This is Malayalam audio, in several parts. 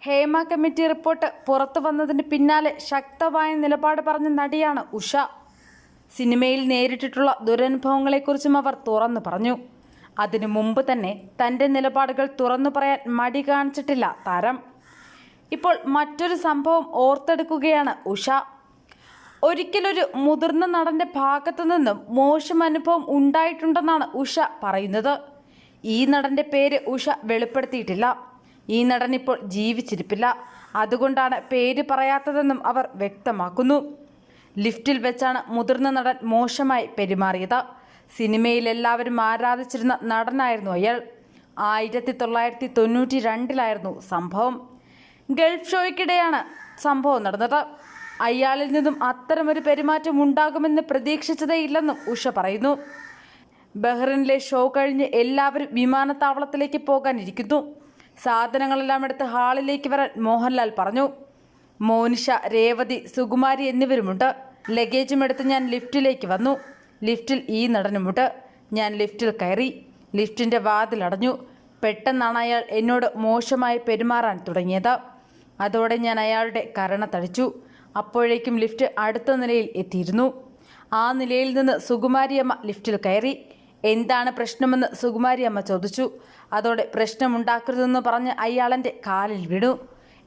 ഹേമ കമ്മിറ്റി റിപ്പോർട്ട് പുറത്തു വന്നതിന് പിന്നാലെ ശക്തമായ നിലപാട് പറഞ്ഞ നടിയാണ് ഉഷ. സിനിമയിൽ നേരിട്ടിട്ടുള്ള ദുരനുഭവങ്ങളെക്കുറിച്ചും അവർ തുറന്നു പറഞ്ഞു. അതിനു മുമ്പ് തന്നെ തൻ്റെ നിലപാടുകൾ തുറന്നു പറയാൻ മടി കാണിച്ചിട്ടില്ല താരം. ഇപ്പോൾ മറ്റൊരു സംഭവം ഓർത്തെടുക്കുകയാണ് ഉഷ. ഒരിക്കലൊരു മുതിർന്ന നടൻ്റെ ഭാഗത്തു നിന്നും മോശം അനുഭവം ഉണ്ടായിട്ടുണ്ടെന്നാണ് ഉഷ പറയുന്നത്. ഈ നടൻ്റെ പേര് ഉഷ വെളിപ്പെടുത്തിയിട്ടില്ല. ഈ നടൻ ഇപ്പോൾ ജീവിച്ചിരിപ്പില്ല, അതുകൊണ്ടാണ് പേര് പറയാത്തതെന്നും അവർ വ്യക്തമാക്കുന്നു. ലിഫ്റ്റിൽ വെച്ചാണ് മുതിർന്ന നടൻ മോശമായി പെരുമാറിയത്. സിനിമയിൽ എല്ലാവരും ആരാധിച്ചിരുന്ന നടനായിരുന്നു അയാൾ. 1992 സംഭവം. ഗൾഫ് ഷോയ്ക്കിടെയാണ് സംഭവം നടന്നത്. അയാളിൽ നിന്നും അത്തരമൊരു പെരുമാറ്റം ഉണ്ടാകുമെന്ന് പ്രതീക്ഷിച്ചതേയില്ലെന്നും ഉഷ പറയുന്നു. ബഹ്റിനിലെ ഷോ കഴിഞ്ഞ് എല്ലാവരും വിമാനത്താവളത്തിലേക്ക് പോകാനിരിക്കുന്നു. സാധനങ്ങളെല്ലാം എടുത്ത് ഹാളിലേക്ക് വരാൻ മോഹൻലാൽ പറഞ്ഞു. മോനിഷ, രേവതി, സുകുമാരി എന്നിവരുമുണ്ട്. ലഗേജും എടുത്ത് ഞാൻ ലിഫ്റ്റിലേക്ക് വന്നു. ലിഫ്റ്റിൽ ഈ നടനുമുണ്ട്. ഞാൻ ലിഫ്റ്റിൽ കയറി. ലിഫ്റ്റിൻ്റെ വാതിലടഞ്ഞു. പെട്ടെന്നാണ് അയാൾ എന്നോട് മോശമായി പെരുമാറാൻ തുടങ്ങിയത്. അതോടെ ഞാൻ അയാളുടെ കരണത്തടിച്ചു. അപ്പോഴേക്കും ലിഫ്റ്റ് അടുത്ത നിലയിൽ എത്തിയിരുന്നു. ആ നിലയിൽ നിന്ന് സുകുമാരിയമ്മ ലിഫ്റ്റിൽ കയറി. എന്താണ് പ്രശ്നമെന്ന് സുകുമാരിയമ്മ ചോദിച്ചു. അതോടെ പ്രശ്നമുണ്ടാക്കരുതെന്ന് പറഞ്ഞ് അയാളെൻ്റെ കാലിൽ വീണു.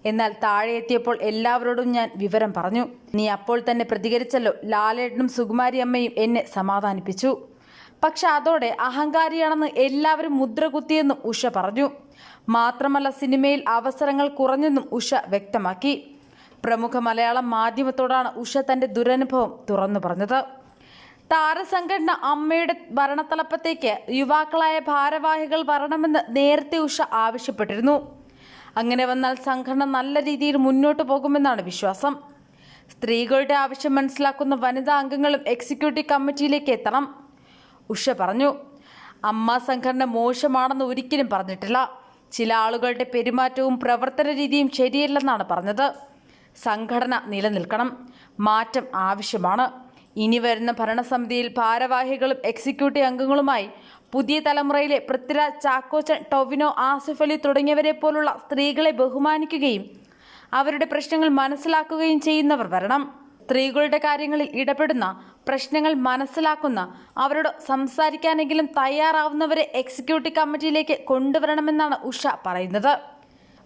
എന്നാൽ താഴെ എത്തിയപ്പോൾ എല്ലാവരോടും ഞാൻ വിവരം പറഞ്ഞു. നീ അപ്പോൾ തന്നെ പ്രതികരിച്ചല്ലോ. ലാലേട്ടനും സുകുമാരിയമ്മയും എന്നെ സമാധാനിപ്പിച്ചു. പക്ഷെ അതോടെ അഹങ്കാരിയാണെന്ന് എല്ലാവരും മുദ്ര കുത്തിയെന്നും ഉഷ പറഞ്ഞു. മാത്രമല്ല, സിനിമയിൽ അവസരങ്ങൾ കുറഞ്ഞെന്നും ഉഷ വ്യക്തമാക്കി. പ്രമുഖ മലയാളം മാധ്യമത്തോടാണ് ഉഷ തൻ്റെ ദുരനുഭവം തുറന്നു പറഞ്ഞത്. താരസംഘടന അമ്മയുടെ ഭരണത്തലപ്പത്തേക്ക് യുവാക്കളായ ഭാരവാഹികൾ വരണമെന്ന് നേരത്തെ ഉഷ ആവശ്യപ്പെട്ടിരുന്നു. അങ്ങനെ വന്നാൽ സംഘടന നല്ല രീതിയിൽ മുന്നോട്ട് പോകുമെന്നാണ് വിശ്വാസം. സ്ത്രീകളുടെ ആവശ്യം മനസ്സിലാക്കുന്ന വനിതാ അംഗങ്ങളും എക്സിക്യൂട്ടീവ് കമ്മിറ്റിയിലേക്ക് എത്തണം, ഉഷ പറഞ്ഞു. അമ്മ സംഘടന മോശമാണെന്ന് ഒരിക്കലും പറഞ്ഞിട്ടില്ല. ചില ആളുകളുടെ പെരുമാറ്റവും പ്രവർത്തന രീതിയും ശരിയല്ലെന്നാണ് പറഞ്ഞത്. സംഘടന നിലനിൽക്കണം, മാറ്റം ആവശ്യമാണ്. ഇനി വരുന്ന ഭരണസമിതിയിൽ ഭാരവാഹികളും എക്സിക്യൂട്ടീവ് അംഗങ്ങളുമായി പുതിയ തലമുറയിലെ പൃഥ്വിരാജ്, ചാക്കോച്ചൻ, ടൊവിനോ, ആസിഫ് അലി തുടങ്ങിയവരെ പോലുള്ള സ്ത്രീകളെ ബഹുമാനിക്കുകയും അവരുടെ പ്രശ്നങ്ങൾ മനസ്സിലാക്കുകയും ചെയ്യുന്നവർ വരണം. സ്ത്രീകളുടെ കാര്യങ്ങളിൽ ഇടപെടുന്ന, പ്രശ്നങ്ങൾ മനസ്സിലാക്കുന്ന, അവരോട് സംസാരിക്കാനെങ്കിലും തയ്യാറാവുന്നവരെ എക്സിക്യൂട്ടീവ് കമ്മിറ്റിയിലേക്ക് കൊണ്ടുവരണമെന്നാണ് ഉഷ പറയുന്നത്.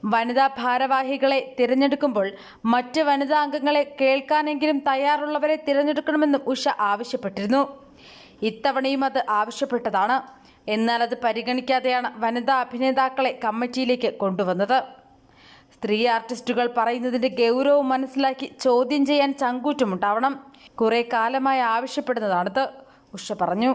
വനിതാ ഭാരവാഹികളെ തിരഞ്ഞെടുക്കുമ്പോൾ മറ്റ് വനിതാ അംഗങ്ങളെ കേൾക്കാനെങ്കിലും തയ്യാറുള്ളവരെ തിരഞ്ഞെടുക്കണമെന്നും ഉഷ ആവശ്യപ്പെട്ടിരുന്നു. ഇത്തവണയും അത് ആവശ്യപ്പെട്ടതാണ്. എന്നാൽ അത് പരിഗണിക്കാതെയാണ് വനിതാ അഭിനേതാക്കളെ കമ്മിറ്റിയിലേക്ക് കൊണ്ടുവന്നത്. സ്ത്രീ ആർട്ടിസ്റ്റുകൾ പറയുന്നതിൻ്റെ ഗൗരവം മനസ്സിലാക്കി ചോദ്യം ചെയ്യാൻ ചങ്കൂറ്റമുണ്ടാവണം. കുറേ കാലമായി ആവശ്യപ്പെടുന്നതാണിത്, ഉഷ പറഞ്ഞു.